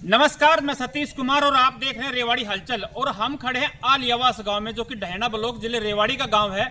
नमस्कार, मैं सतीश कुमार और आप देख रहे हैं रेवाड़ी हलचल। और हम खड़े हैं आलियावास गांव में, जो कि डहना ब्लॉक जिले रेवाड़ी का गांव है।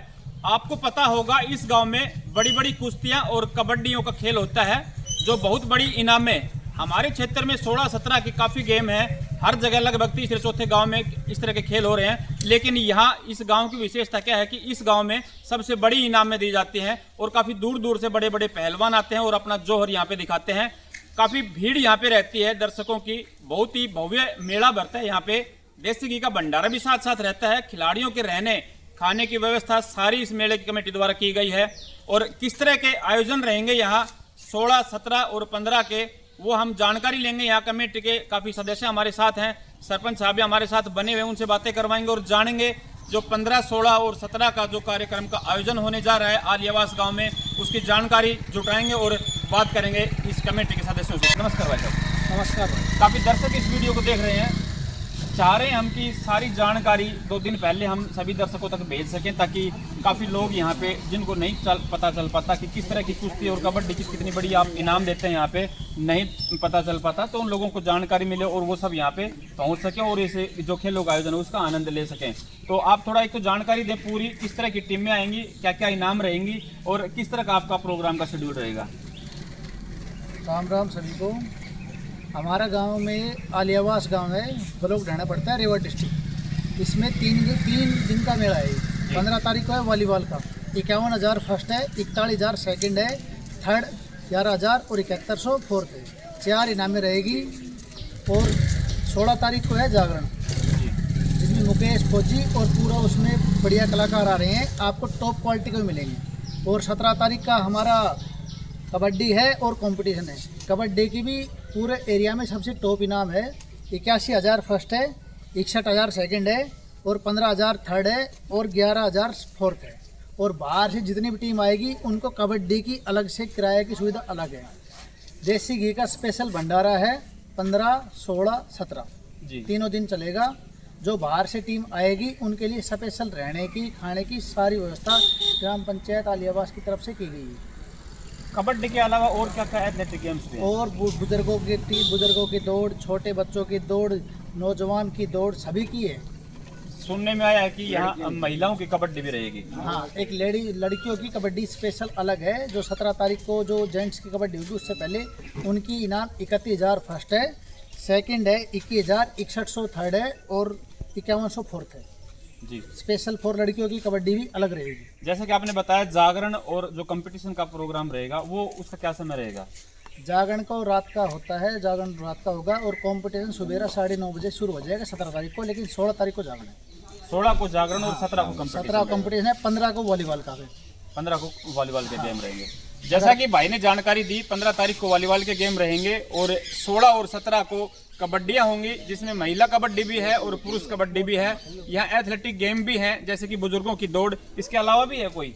आपको पता होगा इस गांव में बड़ी बड़ी कुश्तियां और कबड्डियों का खेल होता है, जो बहुत बड़ी इनामें हमारे क्षेत्र में 16-17 की काफ़ी गेम है। हर जगह लगभग तीसरे चौथे गांव में इस तरह के खेल हो रहे हैं। लेकिन यहाँ इस गांव की विशेषता क्या है कि इस गांव में सबसे बड़ी इनामें दी जाती हैं और काफ़ी दूर दूर से बड़े बड़े पहलवान आते हैं और अपना जौहर यहाँ पे दिखाते हैं। काफ़ी भीड़ यहाँ पे रहती है दर्शकों की। बहुत ही भव्य मेला भरता है यहाँ पे। देसी घी का भंडारा भी साथ साथ रहता है। खिलाड़ियों के रहने खाने की व्यवस्था सारी इस मेले की कमेटी द्वारा की गई है। और किस तरह के आयोजन रहेंगे यहाँ 16, 17 और 15 के, वो हम जानकारी लेंगे। यहाँ कमेटी के काफ़ी सदस्य हमारे साथ हैं, सरपंच साहब भी हमारे साथ बने हुए, उनसे बातें करवाएंगे और जानेंगे जो 15, 16 और 17 का जो कार्यक्रम का आयोजन होने जा रहा है आलियावास गांव में, उसकी जानकारी जुटाएंगे और बात करेंगे इस कमेटी के सदस्यों से। नमस्कार भाई साहब। नमस्कार भाई। काफ़ी दर्शक इस वीडियो को देख रहे हैं, चाह रहे हैं हम कि सारी जानकारी 2 दिन पहले हम सभी दर्शकों तक भेज सकें, ताकि काफ़ी लोग यहाँ पे जिनको नहीं पता चल पाता कि किस तरह की कुश्ती और कबड्डी की कितनी बड़ी आप इनाम देते हैं, यहाँ पे नहीं पता चल पाता, तो उन लोगों को जानकारी मिले और वो सब यहाँ पे पहुँच सकें और इसे जो खेल का आयोजन है उसका आनंद ले सकें। तो आप थोड़ा एक तो जानकारी दें पूरी, किस तरह की टीमें आएंगी, क्या क्या इनाम रहेंगी और किस तरह का आपका प्रोग्राम का शेड्यूल रहेगा। राम राम सभी को। हमारा गांव में आलियावास गांव है, ब्लॉक ढाना पड़ता है, रेवा डिस्ट्रिक्ट। इसमें तीन दिन का मेला है। 15 तारीख को है वॉलीबॉल का, 51,000 फर्स्ट है, 41,000 सेकंड है, थर्ड 11,000 और 7100 फोर्थ है। 4 इनामें रहेगी। और 16 तारीख को है जागरण, जिसमें मुकेश फौजी और पूरा उसमें बढ़िया कलाकार आ रहे हैं, आपको टॉप क्वालिटी के मिलेंगे। और 17 तारीख का हमारा कबड्डी है और कंपटीशन है। कबड्डी की भी पूरे एरिया में सबसे टॉप इनाम है। 81,000 फर्स्ट है, 61,000 सेकंड है और 15,000 थर्ड है और 11,000 फोर्थ है। और बाहर से जितनी भी टीम आएगी उनको कबड्डी की अलग से किराए की सुविधा अलग है। देसी घी का स्पेशल भंडारा है 15, 16, 17 जी, तीनों दिन चलेगा। जो बाहर से टीम आएगी उनके लिए स्पेशल रहने की खाने की सारी व्यवस्था ग्राम पंचायत आलियावास की तरफ से की गई है। कबड्डी के अलावा और क्या क्या एथलेटिक गेम्स भी हैं? और बुजुर्गों की दौड़, छोटे बच्चों की दौड़, नौजवान की दौड़, सभी की है। सुनने में आया है कि यहाँ महिलाओं की कबड्डी भी रहेगी। हाँ, एक लड़कियों की कबड्डी स्पेशल अलग है। जो 17 तारीख को जो जेंट्स की कबड्डी होगी उससे पहले उनकी इनाम 31,000 फर्स्ट है, सेकंड है 21,000, 6100 थर्ड है और 5100 फोर्थ है। जी, स्पेशल फॉर लड़कियों की कबड्डी भी अलग रहेगी। जैसे कि आपने बताया जागरण और जो कंपटीशन का प्रोग्राम रहेगा वो उसका क्या समय रहेगा। जागरण को रात का होता है, जागरण रात का होगा और कंपटीशन सुबह 9:30 बजे शुरू हो जाएगा 17 तारीख को। लेकिन 16 तारीख को जागरण है। 16 को जागरण और 17 को 17 कंपटीशन है, 15 को वॉलीबॉल का है। 15 को वॉलीबॉल के गेम रहेंगे। जैसा कि भाई ने जानकारी दी, 15 तारीख को वॉलीबॉल के गेम रहेंगे और 16 और 17 को कबड्डियाँ होंगी, जिसमें महिला कबड्डी भी है और पुरुष कबड्डी भी है। यहाँ एथलेटिक गेम भी हैं, जैसे कि बुजुर्गों की दौड़। इसके अलावा भी है कोई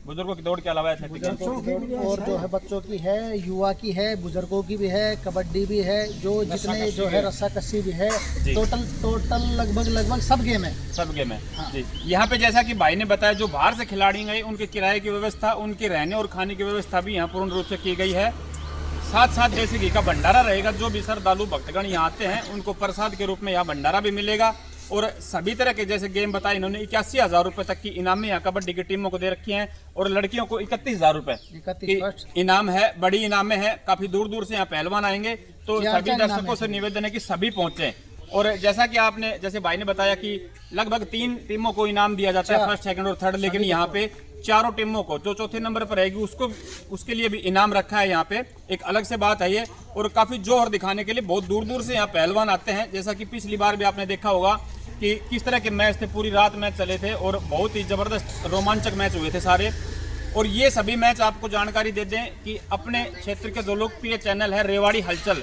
बुजुर्गों की दौड़ के अलावा एथलेटिक गेम? और जो है बच्चों की है, युवा की है, बुजुर्गों की भी है, कबड्डी भी है, जो जितने जो है रस्सा कस्सी भी है, टोटल लगभग सब गेम है। सब गेम है। हाँ। जी, यहाँ पे जैसा कि भाई ने बताया, जो बाहर से खिलाड़ी गए उनके किराए की व्यवस्था, उनके रहने और खाने की व्यवस्था भी यहाँ पूर्ण रूप से की गई है। साथ साथ देसी घी का भंडारा रहेगा। जो भी श्रद्धालु भक्तगण यहाँ आते हैं उनको प्रसाद के रूप में यहाँ भंडारा भी मिलेगा। और सभी तरह के जैसे गेम बताए इन्होंने, 81,000 रुपये तक की इनामें यहाँ कबड्डी की टीमों को दे रखी हैं और लड़कियों को 31,000 रुपये की इनाम है। बड़ी इनामें हैं, काफ़ी दूर दूर से यहाँ पहलवान आएंगे। तो सभी दर्शकों से निवेदन है कि सभी पहुँचें। और जैसा कि आपने जैसे भाई ने बताया कि लगभग 3 टीमों को इनाम दिया जाता है, फर्स्ट, सेकंड और थर्ड। लेकिन यहाँ पे 4 टीमों को, जो चौथे नंबर पर रहेगी उसके लिए भी इनाम रखा है यहाँ पे। एक अलग से बात है ये। और काफ़ी जोहर दिखाने के लिए बहुत दूर दूर से यहाँ पहलवान आते हैं। जैसा कि पिछली बार भी आपने देखा होगा कि किस तरह के मैच थे, पूरी रात मैच चले थे और बहुत ही ज़बरदस्त रोमांचक मैच हुए थे सारे। और ये सभी मैच आपको जानकारी दे दें कि अपने क्षेत्र के जो लोकप्रिय चैनल है रेवाड़ी हलचल,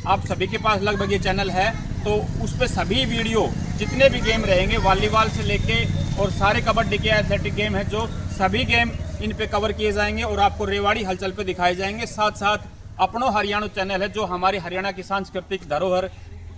आप सभी के पास लगभग ये चैनल है, तो उस पर सभी वीडियो जितने भी गेम रहेंगे, वॉलीबॉल से लेके और सारे कबड्डी के एथलेटिक गेम है, जो सभी गेम इन पे कवर किए जाएंगे और आपको रेवाड़ी हलचल पे दिखाए जाएंगे। साथ साथ अपनो हरियाणा चैनल है, जो हमारी हरियाणा की सांस्कृतिक धरोहर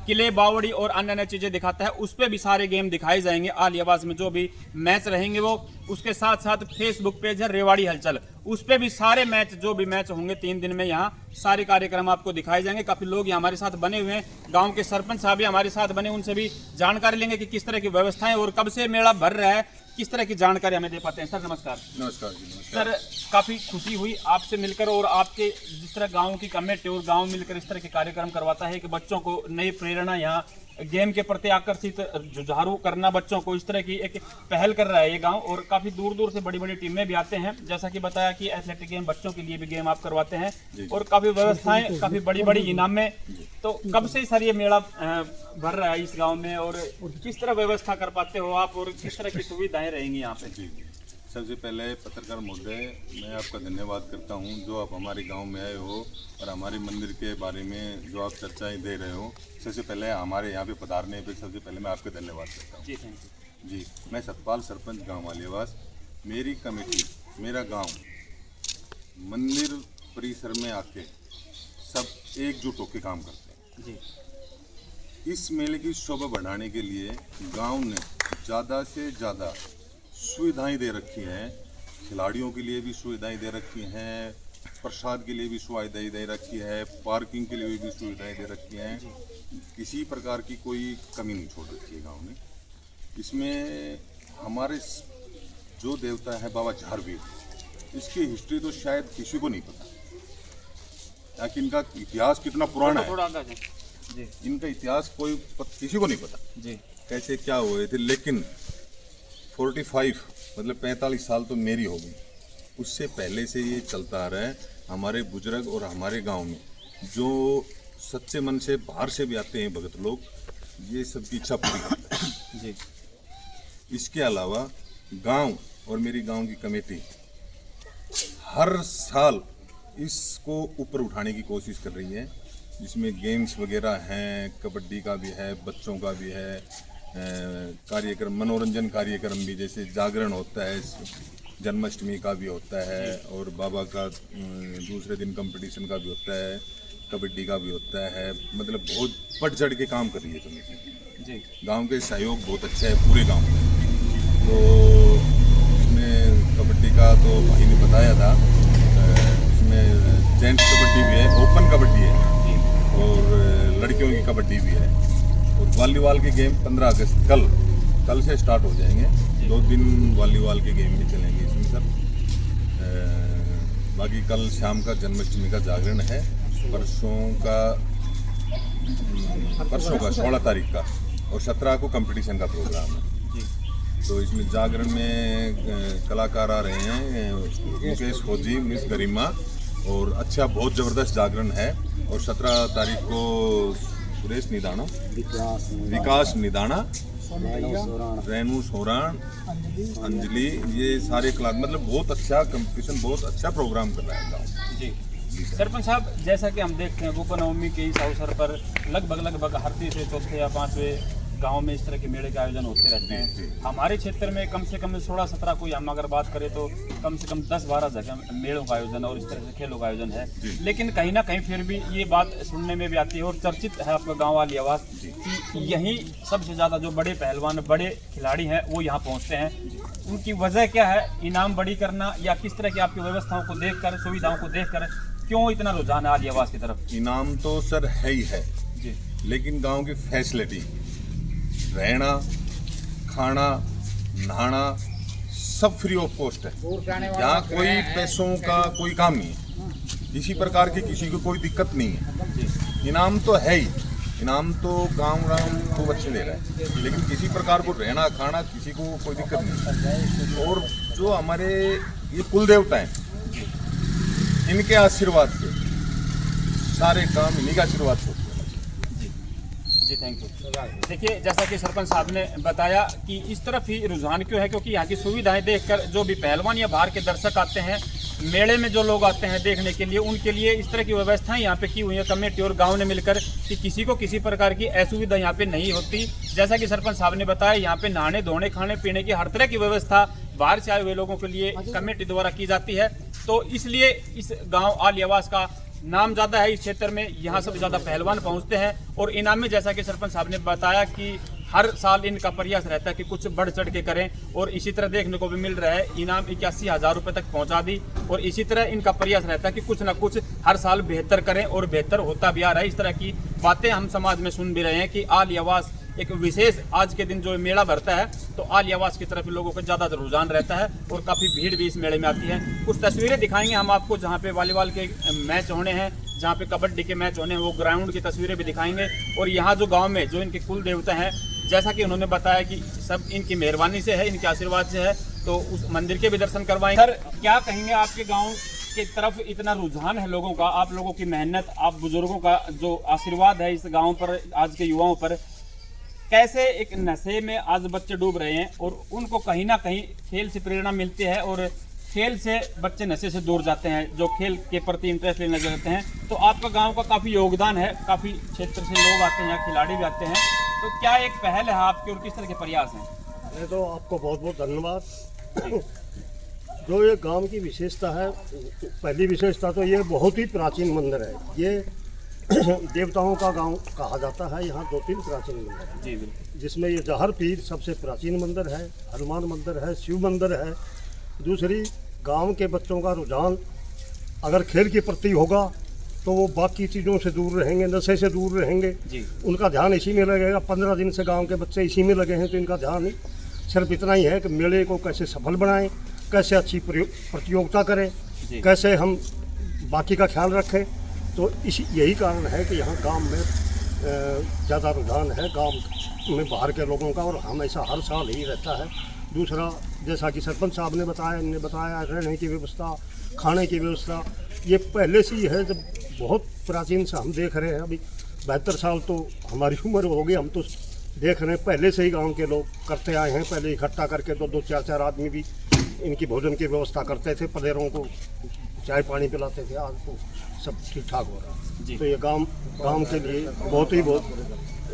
किले बावड़ी और अन्य अन्य चीजें दिखाता है, उस पे भी सारे गेम दिखाए जाएंगे। आली आवाज में जो भी मैच रहेंगे वो, उसके साथ साथ फेसबुक पेज है रेवाड़ी हलचल, उस पे भी सारे मैच जो भी मैच होंगे 3 दिन में यहाँ सारे कार्यक्रम आपको दिखाए जाएंगे। काफी लोग यहाँ हमारे साथ बने हुए हैं, गांव के सरपंच साहब भी हमारे साथ बने, उनसे भी जानकारी लेंगे कि किस तरह की व्यवस्थाएं और कब से मेला भर रहा है, किस तरह की जानकारी हमें दे पाते हैं। सर नमस्कार। नमस्कार जी। नमस्कार। सर काफी खुशी हुई आपसे मिलकर, और आपके जिस तरह गांव की कमेटी और गांव मिलकर इस तरह के कार्यक्रम करवाता है कि बच्चों को नई प्रेरणा, यहाँ गेम के प्रति आकर्षित, जुझारू करना बच्चों को, इस तरह की एक पहल कर रहा है ये गांव। और काफी दूर दूर से बड़ी बड़ी टीमें भी आते हैं, जैसा कि बताया कि एथलेटिक गेम बच्चों के लिए भी गेम आप करवाते हैं, और काफी व्यवस्थाएं, काफी बड़ी बड़ी इनाम में। तो कब से सर ये मेला भर रहा है इस गाँव में, और किस तरह व्यवस्था कर पाते हो आप, और किस तरह की सुविधाएं रहेंगी यहाँ पे? जी, सबसे पहले पत्रकार महोदय, मैं आपका धन्यवाद करता हूं जो आप हमारे गांव में आए हो और हमारे मंदिर के बारे में जो आप चर्चाएं दे रहे हो। सबसे पहले हमारे यहाँ पे पधारने पे सबसे पहले मैं आपका धन्यवाद करता हूँ। जी थैंक यू। जी, मैं सतपाल, सरपंच गाँव आलियावास। मेरी कमेटी, मेरा गाँव मंदिर परिसर में आके सब एकजुट होकर काम करते हैं। जी, इस मेले की शोभा बढ़ाने के लिए गांव ने ज़्यादा से ज़्यादा सुविधाएं दे रखी हैं। खिलाड़ियों के लिए भी सुविधाएं दे रखी हैं, प्रसाद के लिए भी सुविधाएं दे रखी है, पार्किंग के लिए भी सुविधाएं दे रखी हैं। किसी प्रकार की कोई कमी नहीं छोड़ रखी है गांव ने। इसमें हमारे जो देवता है बाबा झारवीर, इसकी हिस्ट्री तो शायद किसी को नहीं पता, ताकि इनका इतिहास कितना पुराना है। थोड़ा आगे जाएं। जी इनका इतिहास किसी को नहीं पता जी। कैसे क्या हुए थे। लेकिन 45 मतलब 45 साल तो मेरी हो गई, उससे पहले से ये चलता आ रहा है। हमारे बुजुर्ग और हमारे गांव में जो सच्चे मन से बाहर से भी आते हैं भगत लोग, ये सबकी इच्छा पूरी करते हैं। जी, इसके अलावा गांव और मेरी गांव की कमेटी हर साल इसको ऊपर उठाने की कोशिश कर रही है, जिसमें गेम्स वगैरह हैं, कबड्डी का भी है, बच्चों का भी है, कार्यक्रम, मनोरंजन कार्यक्रम भी, जैसे जागरण होता है, जन्माष्टमी का भी होता है, और बाबा का दूसरे दिन कंपटीशन का भी होता है, कबड्डी का भी होता है। मतलब बहुत बढ़ चढ़ के काम कर रही है कमेटी जी। गांव के सहयोग बहुत अच्छा है पूरे गांव में। तो इसमें कबड्डी का तो भाई ने बताया था, इसमें जेंट्स कबड्डी भी है, ओपन कबड्डी है, और लड़कियों की कबड्डी भी है, और वॉलीबॉल के गेम 15 अगस्त कल से स्टार्ट हो जाएंगे। 2 दिन वॉलीबॉल के गेम भी चलेंगे इसमें सर। बाकी कल शाम का जन्माष्टमी का जागरण है, परसों का 16 तारीख का, और 17 को कंपटीशन का प्रोग्राम है। तो इसमें जागरण में कलाकार आ रहे हैं, मुकेश फौजी, मिस गरिमा, और अच्छा बहुत ज़बरदस्त जागरण है। और 17 तारीख को सुरेश निदाना, विकास निदाना, रेनू सोरान, अंजलि, ये सारे क्लास, मतलब बहुत अच्छा कंपटीशन, बहुत अच्छा प्रोग्राम कर रहा है गाँव। जी सरपंच साहब, जैसा कि हम देखते हैं गोपनवमी के इस अवसर पर लगभग हर तीसरे चौथे या 5वें गांव में इस तरह के मेले के आयोजन होते रहते हैं। हमारे क्षेत्र में कम से कम 16-17 कोई, हम अगर बात करें तो कम से कम 10-12 जगह मेलों का आयोजन और इस तरह से खेलों का आयोजन है। लेकिन कहीं ना कहीं फिर भी ये बात सुनने में भी आती है, और चर्चित है आपका गाँव आलियावास कि यहीं सबसे ज़्यादा जो बड़े पहलवान, बड़े खिलाड़ी हैं वो यहाँ पहुँचते हैं। उनकी वजह क्या है? इनाम बड़ी करना, या किस तरह की आपकी व्यवस्थाओं को देखकर, सुविधाओं को देखकर क्यों इतना रुझान है आलियावास की तरफ? इनाम तो सर है ही है जी, लेकिन गांव की फैसिलिटी, रहना, खाना, नहाना सब फ्री ऑफ कॉस्ट है। यहाँ कोई पैसों का कोई काम नहीं है, किसी प्रकार की किसी को कोई दिक्कत नहीं है। इनाम तो है ही, इनाम तो गांव खूब अच्छे दे रहा है, लेकिन किसी प्रकार को रहना, खाना किसी को कोई दिक्कत नहीं है। और जो हमारे ये कुल देवता हैं, इनके आशीर्वाद से सारे काम, इन्हीं के आशीर्वाद से। जी थैंक यू। देखिए, जैसा कि सरपंच साहब ने बताया कि इस तरफ ही रुझान क्यों है, क्योंकि यहाँ की सुविधाएं देखकर जो भी पहलवान या बाहर के दर्शक आते हैं, मेले में जो लोग आते हैं देखने के लिए, उनके लिए इस तरह की व्यवस्थाएं यहाँ पे की हुई है कमेटी और गांव ने मिलकर, कि किसी को किसी प्रकार की असुविधा यहाँ पे नहीं होती। जैसा कि सरपंच साहब ने बताया, यहाँ पे नहाने धोने, खाने पीने की हर तरह की व्यवस्था बाहर से आए हुए लोगों के लिए कमेटी द्वारा की जाती है। तो इसलिए इस गांव आलियावास का नाम ज़्यादा है इस क्षेत्र में, यहाँ सबसे ज़्यादा पहलवान पहुँचते हैं। और इनाम में जैसा कि सरपंच साहब ने बताया कि हर साल इनका प्रयास रहता है कि कुछ बढ़ चढ़ के करें, और इसी तरह देखने को भी मिल रहा है। इनाम 81,000 रुपये तक पहुंचा दी, और इसी तरह इनका प्रयास रहता है कि कुछ ना कुछ हर साल बेहतर करें, और बेहतर होता भी आ रहा है। इस तरह की बातें हम समाज में सुन भी रहे हैं कि आली आवास एक विशेष आज के दिन जो मेला भरता है तो आली आवास की तरफ लोगों का ज़्यादा रुझान रहता है, और काफ़ी भीड़ भी इस मेले में आती है। कुछ तस्वीरें दिखाएंगे हम आपको जहाँ पे वॉलीबॉल के मैच होने हैं, जहाँ पे कबड्डी के मैच होने हैं, वो ग्राउंड की तस्वीरें भी दिखाएंगे। और यहाँ जो गाँव में जो इनके कुल देवता हैं, जैसा कि उन्होंने बताया कि सब इनकी मेहरबानी से है, इनके आशीर्वाद से है, तो उस मंदिर के भी दर्शन करवाएंगे। सर, क्या कहेंगे, आपके गांव की तरफ इतना रुझान है लोगों का, आप लोगों की मेहनत, आप बुजुर्गों का जो आशीर्वाद है इस गांव पर, आज के युवाओं पर, कैसे एक नशे में आज बच्चे डूब रहे हैं और उनको कहीं ना कहीं खेल से प्रेरणा मिलती है, और खेल से बच्चे नशे से दूर जाते हैं, जो खेल के प्रति इंटरेस्ट लेने लगते हैं। तो आपका गांव का काफ़ी योगदान है, काफ़ी क्षेत्र से लोग आते हैं, यहाँ खिलाड़ी भी आते हैं, तो क्या एक पहल है आपकी और किस तरह के प्रयास हैं? मैं तो आपको बहुत बहुत धन्यवाद। जो ये गांव की विशेषता है, पहली विशेषता तो ये बहुत ही प्राचीन मंदिर है। ये देवताओं का गांव कहा जाता है। यहाँ 2-3 प्राचीन मंदिर हैं जी बिल्कुल, जिसमें ये जहर पीर सबसे प्राचीन मंदिर है, हनुमान मंदिर है, शिव मंदिर है। दूसरी, गांव के बच्चों का रुझान अगर खेल के प्रति होगा तो वो बाकी चीज़ों से दूर रहेंगे, नशे से दूर रहेंगे जी। उनका ध्यान इसी में लगेगा। 15 दिन से गांव के बच्चे इसी में लगे हैं, तो इनका ध्यान सिर्फ इतना ही है कि मेले को कैसे सफल बनाएं, कैसे अच्छी प्रतियोगिता करें, कैसे हम बाकी का ख्याल रखें। तो यही कारण है कि यहाँ गांव में ज़्यादा रुझान है, गांव में बाहर के लोगों का, और हमेशा हर साल ही रहता है। दूसरा, जैसा कि सरपंच साहब ने बताया, इन्होंने बताया, रहने की व्यवस्था, खाने की व्यवस्था, ये पहले से ही है। जब बहुत प्राचीन से हम देख रहे हैं, अभी 72 साल तो हमारी उम्र हो गई, हम तो देख रहे हैं पहले से ही गांव के लोग करते आए हैं। पहले इकट्ठा करके 2-2, 4-4 आदमी भी इनकी भोजन की व्यवस्था करते थे, पदेरों को चाय पानी पिलाते थे। आज तो सब ठीक ठाक हो रहा है। तो ये गांव के लिए बहुत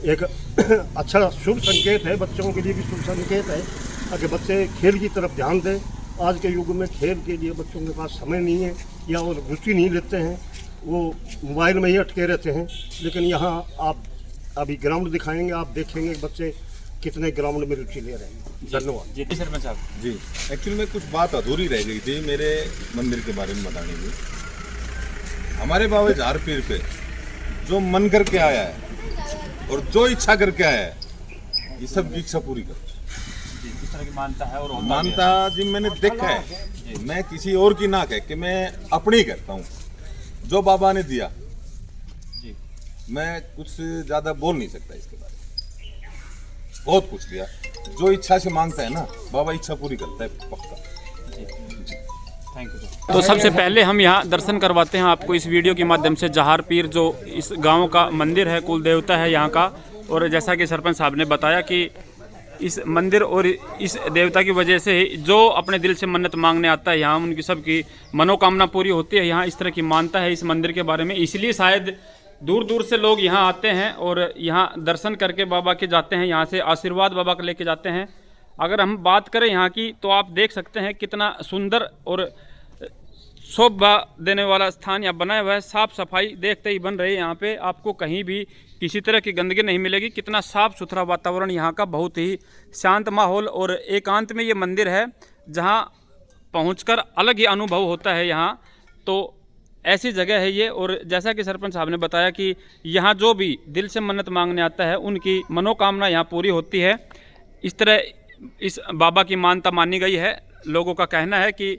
एक अच्छा शुभ संकेत है, बच्चों के लिए भी शुभ संकेत है कि बच्चे खेल की तरफ ध्यान दें। आज के युग में खेल के लिए बच्चों के पास समय नहीं है, या वो रुचि नहीं लेते हैं, वो मोबाइल में ही अटके रहते हैं। लेकिन यहाँ आप अभी ग्राउंड दिखाएंगे, आप देखेंगे बच्चे कितने ग्राउंड में रुचि ले रहे हैं। धन्यवाद जी सरपंच साहब। जी, एक्चुअली में कुछ बात अधूरी रह गई थी मेरे मंदिर के बारे में बताने की। हमारे बाबा जहर पीर पे जो मन करके आया है और जो इच्छा करके आया है, ये सब की इच्छा पूरी कर इस तरह की मानता है, और मानता जी मैंने देखा है। मैं किसी और की ना कह के मैं अपनी करता हूँ। जो बाबा ने दिया जी, मैं कुछ ज़्यादा बोल नहीं सकता इसके बारे में। बहुत कुछ दिया, जो इच्छा से मांगता है ना, बाबा इच्छा पूरी करता है पक्का। Thank you sir. तो सबसे पहले हम यहाँ दर्शन करवाते हैं आपको इस वीडियो के माध्यम से जहार पीर, जो इस गांव का मंदिर है, कुल देवता है यहाँ का। और जैसा कि सरपंच साहब ने बताया कि इस मंदिर और इस देवता की वजह से जो अपने दिल से मन्नत मांगने आता है यहाँ, उनकी सबकी मनोकामना पूरी होती है। यहाँ इस तरह की मानता है इस मंदिर के बारे में, इसलिए शायद दूर दूर से लोग यहाँ आते हैं और यहाँ दर्शन करके बाबा के जाते हैं, यहाँ से आशीर्वाद बाबा का लेके जाते हैं। अगर हम बात करें यहाँ की, तो आप देख सकते हैं कितना सुंदर और शोभा देने वाला स्थान यहाँ बनाया हुआ है। साफ़ सफाई देखते ही बन रही है। यहाँ पे आपको कहीं भी किसी तरह की गंदगी नहीं मिलेगी। कितना साफ़ सुथरा वातावरण यहाँ का, बहुत ही शांत माहौल, और एकांत में ये मंदिर है जहाँ पहुँचकर अलग ही अनुभव होता है यहाँ। तो ऐसी जगह है ये। और जैसा कि सरपंच साहब ने बताया कि यहाँ जो भी दिल से मन्नत मांगने आता है, उनकी मनोकामना यहाँ पूरी होती है। इस तरह इस बाबा की मान्यता मानी गई है। लोगों का कहना है कि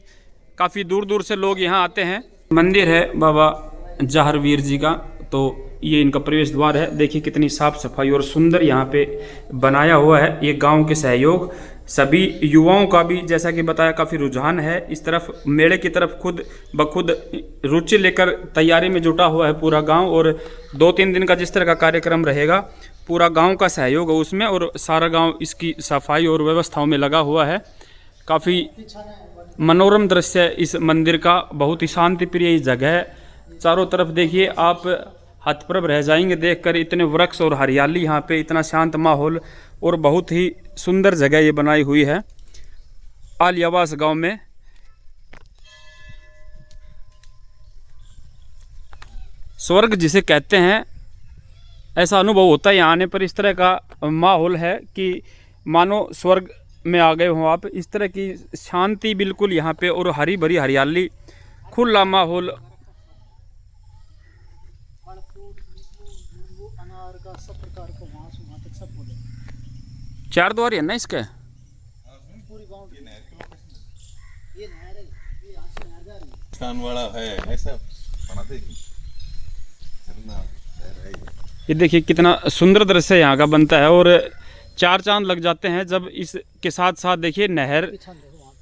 काफ़ी दूर दूर से लोग यहाँ आते हैं। मंदिर है बाबा जहरवीर जी का, तो ये इनका प्रवेश द्वार है। देखिए कितनी साफ़ सफाई और सुंदर यहाँ पे बनाया हुआ है। ये गांव के सहयोग, सभी युवाओं का भी जैसा कि बताया काफ़ी रुझान है इस तरफ, मेले की तरफ खुद ब खुद रुचि लेकर तैयारी में जुटा हुआ है पूरा गांव। और 2-3 दिन का जिस तरह का कार्यक्रम रहेगा, पूरा गांव का सहयोग है उसमें, और सारा गांव इसकी सफाई और व्यवस्थाओं में लगा हुआ है। काफ़ी मनोरम दृश्य इस मंदिर का, बहुत ही शांति प्रिय जगह है। चारों तरफ देखिए आप हतप्रभ रह जाएंगे देखकर, इतने वृक्ष और हरियाली यहाँ पे, इतना शांत माहौल, और बहुत ही सुंदर जगह ये बनाई हुई है आली आवास गांव में। स्वर्ग जिसे कहते हैं, ऐसा अनुभव होता है यहाँ आने पर। इस तरह का माहौल है कि मानो स्वर्ग में आ गए हो आप। इस तरह की शांति बिल्कुल यहाँ पे, और हरी भरी हरियाली, खुला माहौल। फल फ्रूट नींबू अनार का सब प्रकार का वहाँ से वहाँ तक सब बोले। चार द्वार है ना इसके? पूरी बाउंड्री ये नहर है, ये यहाँ से नहर जा रही है। स्थान वाला है ऐसा बनाते ही चलना है। ये देखिए कितना सुंदर दृश्य यहाँ का बनता है, और चार चांद लग जाते हैं जब इसके साथ साथ देखिए नहर पीछा देखो वहाँ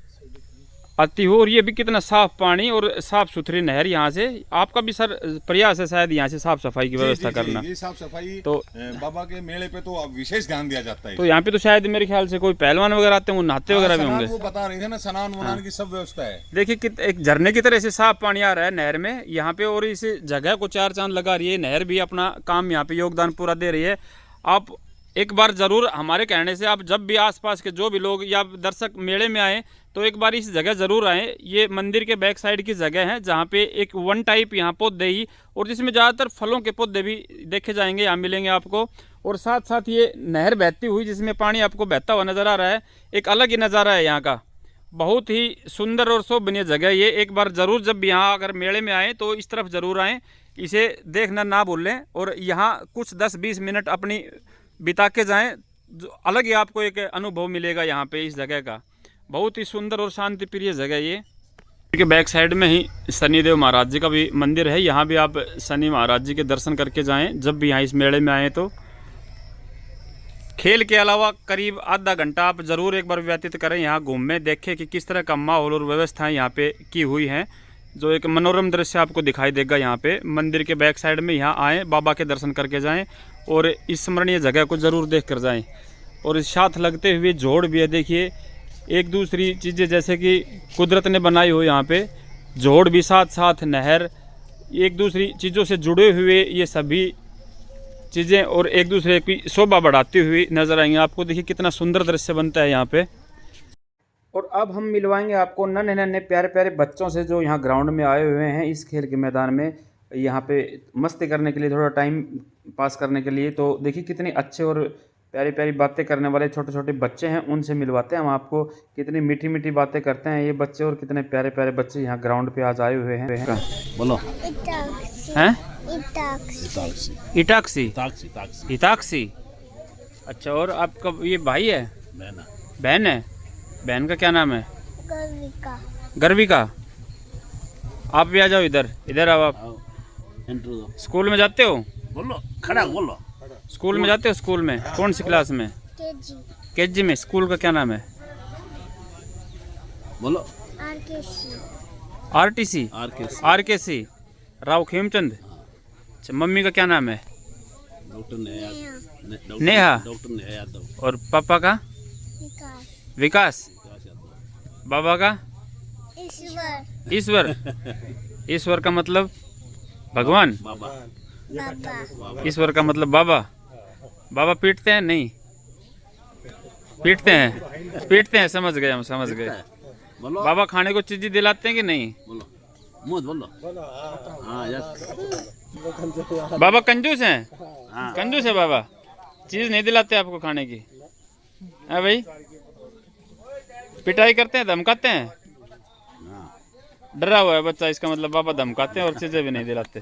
सही दिख रही है। आती हो। और ये भी कितना साफ पानी और साफ सुथरी नहर यहाँ से। आपका भी सर प्रयास है शायद यहाँ से साफ सफाई की व्यवस्था करना। ये साफ सफाई तो बाबा के मेले पे तो विशेष ध्यान दिया जाता है। तो यहाँ पे तो शायद मेरे ख्याल से कोई पहलवान वगैरह आते हैं, वो नहाते वगैरह भी होंगे। वो बता रहे थे ना, स्नान वनान की सब व्यवस्था है। देखिए कि एक झरने की तरह से साफ पानी आ रहा है नहर में यहाँ पे, और इस जगह को चार चांद लगा रही है। नहर भी अपना काम यहाँ पे योगदान पूरा दे रही है। आप एक बार ज़रूर हमारे कहने से, आप जब भी आसपास के जो भी लोग या दर्शक मेले में आए तो एक बार इस जगह ज़रूर आएँ। ये मंदिर के बैक साइड की जगह है जहाँ पे एक वन टाइप यहाँ पौधे ही, और जिसमें ज़्यादातर फलों के पौधे भी देखे जाएंगे, यहाँ मिलेंगे आपको। और साथ साथ ये नहर बहती हुई जिसमें पानी आपको बहता हुआ नज़र आ रहा है, एक अलग ही नज़ारा है यहाँ का। बहुत ही सुंदर और शोभनीय जगह ये। एक बार ज़रूर जब यहाँ अगर मेले में आएँ तो इस तरफ ज़रूर आएँ, इसे देखना ना भूलें, और यहाँ कुछ 10-20 मिनट अपनी बिता के जाएँ, जो अलग ही आपको एक अनुभव मिलेगा यहाँ पे इस जगह का। बहुत ही सुंदर और शांति प्रिय जगह ये। के बैक साइड में ही शनिदेव महाराज जी का भी मंदिर है। यहाँ भी आप शनि महाराज जी के दर्शन करके जाएं जब भी यहाँ इस मेले में आएँ तो। खेल के अलावा करीब आधा घंटा आप ज़रूर एक बार व्यतीत करें यहाँ, घूमें, देखें कि किस तरह का माहौल और व्यवस्थाएं यहाँ पे की हुई हैं, जो एक मनोरम दृश्य आपको दिखाई देगा यहाँ पे। मंदिर के बैक साइड में यहाँ आएँ, बाबा के दर्शन करके जाएँ, और इस स्मरणीय जगह को ज़रूर देख कर जाएँ। और इस साथ लगते हुए जोड़ भी है, देखिए एक दूसरी चीज़ें जैसे कि कुदरत ने बनाई हो यहाँ पे, जोड़ भी साथ साथ नहर, एक दूसरी चीज़ों से जुड़े हुए ये सभी चीज़ें और एक दूसरे की शोभा बढ़ाती हुई नज़र आएंगे आपको। देखिए कितना सुंदर दृश्य बनता है यहाँ पे। और अब हम मिलवाएंगे आपको नन्हे नन्हे प्यारे प्यारे बच्चों से जो यहाँ ग्राउंड में आए हुए हैं इस खेल के मैदान में, यहाँ पे मस्ती करने के लिए, थोड़ा टाइम पास करने के लिए। तो देखिए कितने अच्छे और प्यारी प्यारी बातें करने वाले छोटे छोटे बच्चे हैं, उनसे मिलवाते हैं हम आपको। कितनी मीठी मीठी बातें करते हैं ये बच्चे, और कितने प्यारे प्यारे बच्चे यहाँ ग्राउंड पे आज आए हुए हैं। बोलो हैं? इटाक्सी। इटाक्सी। अच्छा, और आपका ये भाई है? बहन है। बहन का क्या नाम है? गर्विका। आप भी आ जाओ इधर, इधर आओ आप। स्कूल में जाते हो? बोलो, खड़ा बोलो। स्कूल में जाते हो? स्कूल में कौन सी क्लास में? केजी में। स्कूल का क्या नाम है? बोलो। आरटीसी। आरकेसी राव खेमचंद। अच्छा, मम्मी का क्या नाम है? डॉक्टर नेहा। डॉक्टर नेहा यादव। और पापा का? विकास। बाबा का? ईश्वर। ईश्वर का मतलब भगवान। बाबा। ईश्वर का मतलब बाबा। बाबा पीटते हैं? नहीं पीटते हैं, पीटते हैं। समझ गए, हम समझ गए। बोलो। बाबा खाने को चीज़ दिलाते हैं कि नहीं? बोलो, मुझ बोलो। हाँ यस। बाबा कंजूस हैं? हाँ। कंजूस है बाबा, चीज़ नहीं दिलाते आपको खाने की? है भाई? पिटाई करते हैं, धमकाते हैं? डरा हुआ है बच्चा, इसका मतलब बाबा धमकाते हैं और चीज़ें भी नहीं दिलाते।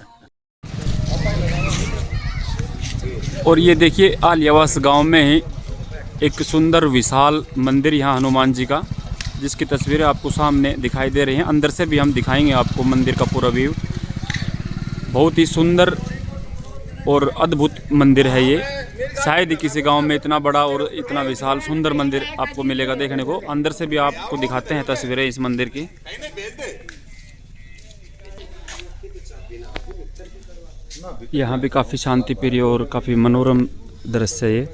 और ये देखिए आलियावास गांव में ही एक सुंदर विशाल मंदिर यहाँ हनुमान जी का, जिसकी तस्वीरें आपको सामने दिखाई दे रही हैं। अंदर से भी हम दिखाएंगे आपको मंदिर का पूरा व्यू। बहुत ही सुंदर और अद्भुत मंदिर है ये। शायद ही किसी गांव में इतना बड़ा और इतना विशाल सुंदर मंदिर आपको मिलेगा देखने को। अंदर से भी आपको दिखाते हैं तस्वीरें इस मंदिर की। यहाँ भी काफ़ी शांति प्रिय और काफ़ी मनोरम दृश्य है ये।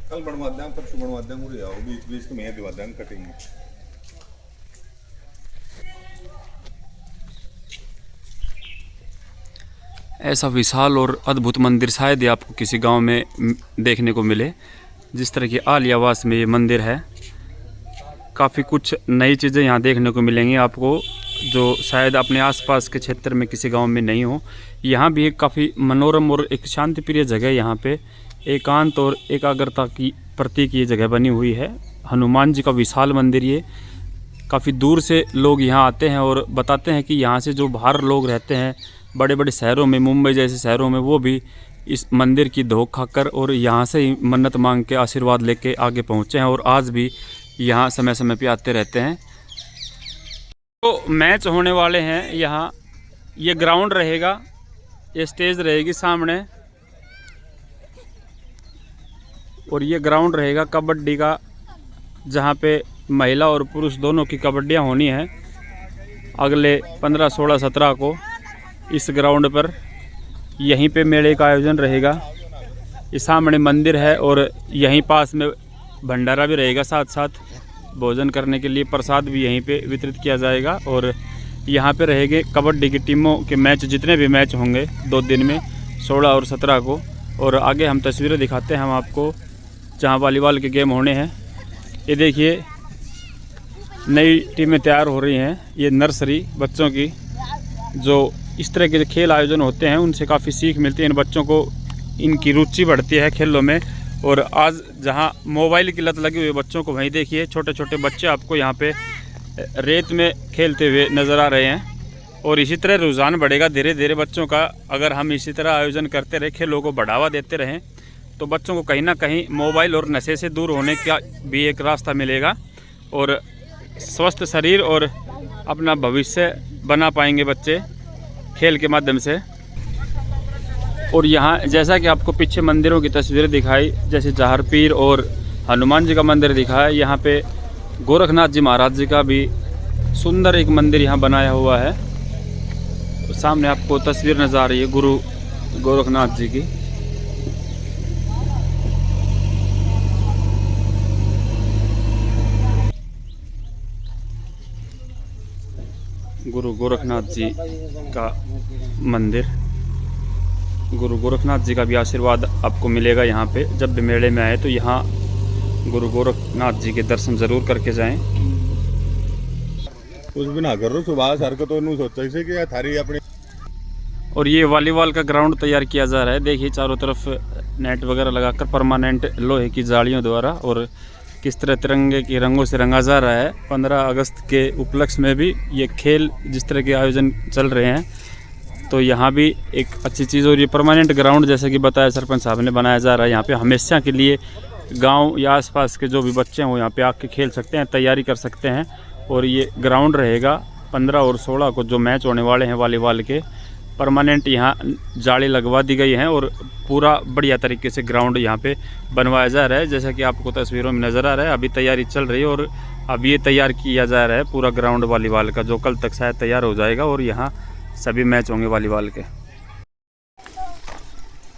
कल बनवा दें, परसों बनवा दें, मुझे आओ बीच बीच में दिवा दें कटिंग। ऐसा विशाल और अद्भुत मंदिर शायद ही आपको किसी गांव में देखने को मिले, जिस तरह की आलियावास में ये मंदिर है। काफ़ी कुछ नई चीज़ें यहाँ देखने को मिलेंगी आपको। जो शायद अपने आसपास के क्षेत्र में किसी गांव में नहीं हो। यहाँ भी एक काफ़ी मनोरम और एक शांतिप्रिय जगह, यहाँ पे एकांत और एकाग्रता की प्रतीक ये जगह बनी हुई है। हनुमान जी का विशाल मंदिर, ये काफ़ी दूर से लोग यहाँ आते हैं और बताते हैं कि यहाँ से जो बाहर लोग रहते हैं बड़े बड़े शहरों में, मुंबई जैसे शहरों में, वो भी इस मंदिर की धोख खाकर और यहाँ से ही मन्नत मांग के आशीर्वाद लेके आगे पहुँचे हैं और आज भी यहाँ समय समय पे आते रहते हैं। तो मैच होने वाले हैं यहाँ, ये ग्राउंड रहेगा, ये स्टेज रहेगी सामने और ये ग्राउंड रहेगा कबड्डी का, जहाँ पे महिला और पुरुष दोनों की कबड्डियाँ होनी है अगले 15, 16, 17 को इस ग्राउंड पर। यहीं पे मेले का आयोजन रहेगा। ये सामने मंदिर है और यहीं पास में भंडारा भी रहेगा, साथ साथ भोजन करने के लिए प्रसाद भी यहीं पे वितरित किया जाएगा। और यहाँ पे रहेंगे कबड्डी की टीमों के मैच, जितने भी मैच होंगे 2 दिन में, 16 और 17 को। और आगे हम तस्वीरें दिखाते हैं हम आपको जहाँ वॉलीबॉल के गेम होने हैं। ये देखिए नई टीमें तैयार हो रही हैं। ये नर्सरी बच्चों की, जो इस तरह के खेल आयोजन होते हैं उनसे काफ़ी सीख मिलती है इन बच्चों को, इनकी रुचि बढ़ती है खेलों में। और आज जहां मोबाइल की लत लगी हुई बच्चों को, वहीं देखिए छोटे छोटे बच्चे आपको यहां पे रेत में खेलते हुए नज़र आ रहे हैं। और इसी तरह रुझान बढ़ेगा धीरे धीरे बच्चों का। अगर हम इसी तरह आयोजन करते रहे, खेलों को बढ़ावा देते रहें, तो बच्चों को कहीं ना कहीं मोबाइल और नशे से दूर होने का भी एक रास्ता मिलेगा और स्वस्थ शरीर और अपना भविष्य बना पाएंगे बच्चे खेल के माध्यम से। और यहाँ जैसा कि आपको पीछे मंदिरों की तस्वीरें दिखाई, जैसे जहर पीर और हनुमान जी का मंदिर दिखा है, यहाँ पे गोरखनाथ जी महाराज जी का भी सुंदर एक मंदिर यहाँ बनाया हुआ है। तो सामने आपको तस्वीर नजर आ रही है गुरु गोरखनाथ जी की। गुरु गोरखनाथ जी का मंदिर, गुरु गोरखनाथ जी का भी आशीर्वाद आपको मिलेगा यहाँ पे। जब भी मेले में आए तो यहाँ गुरु गोरखनाथ जी के दर्शन ज़रूर करके जाएं। कुछ भी ना करो, सुबह सर को तो नहीं सोचा इसे कि थारी अपनी। और ये वॉलीबॉल का ग्राउंड तैयार किया जा रहा है। देखिए चारों तरफ नेट वगैरह लगाकर परमानेंट लोहे की जालियों द्वारा, और किस तरह तिरंगे के रंगों से रंगा जा रहा है। 15 अगस्त के उपलक्ष्य में भी ये खेल जिस तरह के आयोजन चल रहे हैं, तो यहाँ भी एक अच्छी चीज़। और ये परमानेंट ग्राउंड जैसे कि बताया सरपंच साहब ने बनाया जा रहा है। यहाँ पे हमेशा के लिए गांव या आसपास के जो भी बच्चे हैं वो यहाँ पे आके खेल सकते हैं, तैयारी कर सकते हैं। और ये ग्राउंड रहेगा 15 और 16 को जो मैच होने वाले हैं वॉलीबॉल के, परमानेंट यहाँ जाली लगवा दी गई हैं और पूरा बढ़िया तरीके से ग्राउंड यहाँ पे बनवाया जा रहा है। जैसा कि आपको तस्वीरों में नज़र आ रहा है, अभी तैयारी चल रही है और अब ये तैयार किया जा रहा है पूरा ग्राउंड वॉलीबॉल का, जो कल तक शायद तैयार हो जाएगा और यहाँ सभी मैच होंगे वॉलीबॉल के।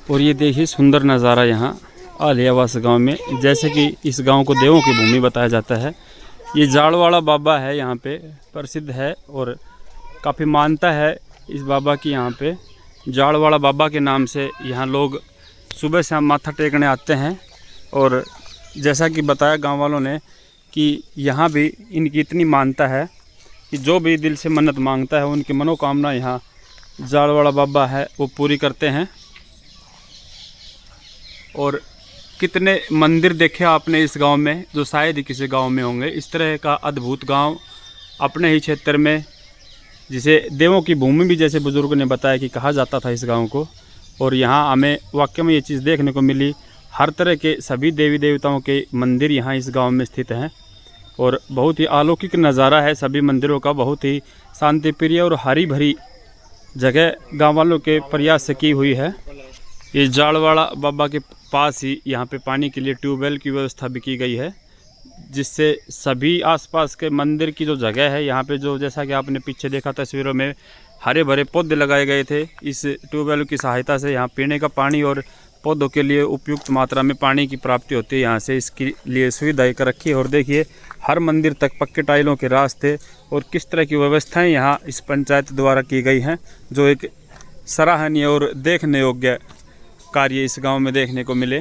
और ये देखिए सुंदर नज़ारा यहाँ आलियावास गाँव में, जैसे कि इस गाँव को देवों की भूमि बताया जाता है। ये जाड़वाड़ा बाबा है, यहाँ पे प्रसिद्ध है और काफ़ी मान्यता है इस बाबा की। यहाँ पे जाड़वाड़ा बाबा के नाम से यहाँ लोग सुबह शाम माथा टेकने आते हैं। और जैसा कि बताया गांव वालों ने कि यहाँ भी इनकी इतनी मान्यता है कि जो भी दिल से मन्नत मांगता है उनकी मनोकामना यहाँ जाड़वाड़ा बाबा है वो पूरी करते हैं। और कितने मंदिर देखे आपने इस गांव में, जो शायद ही किसी गांव में होंगे। इस तरह का अद्भुत गांव अपने ही क्षेत्र में, जिसे देवों की भूमि भी जैसे बुजुर्गों ने बताया कि कहा जाता था इस गांव को। और यहाँ हमें वाकई में ये चीज़ देखने को मिली। हर तरह के सभी देवी देवताओं के मंदिर यहाँ इस गांव में स्थित हैं और बहुत ही अलौकिक नज़ारा है सभी मंदिरों का। बहुत ही शांतिप्रिय और हरी भरी जगह गांव वालों के प्रयास से की हुई है। ये जाड़वाड़ा बाबा के पास ही यहाँ पे पानी के लिए ट्यूबवेल की व्यवस्था भी की गई है, जिससे सभी आसपास के मंदिर की जो जगह है यहाँ पे, जो जैसा कि आपने पीछे देखा तस्वीरों में, हरे भरे पौधे लगाए गए थे। इस ट्यूबवेल की सहायता से यहाँ पीने का पानी और पौधों के लिए उपयुक्त मात्रा में पानी की प्राप्ति होती है। यहाँ से इसके लिए सुविधाएं कर रखी है। और देखिए हर मंदिर तक पक्के टाइलों के रास्ते और किस तरह की व्यवस्थाएं यहाँ इस पंचायत द्वारा की गई हैं, जो एक सराहनीय और देखने योग्य कार्य इस गाँव में देखने को मिले।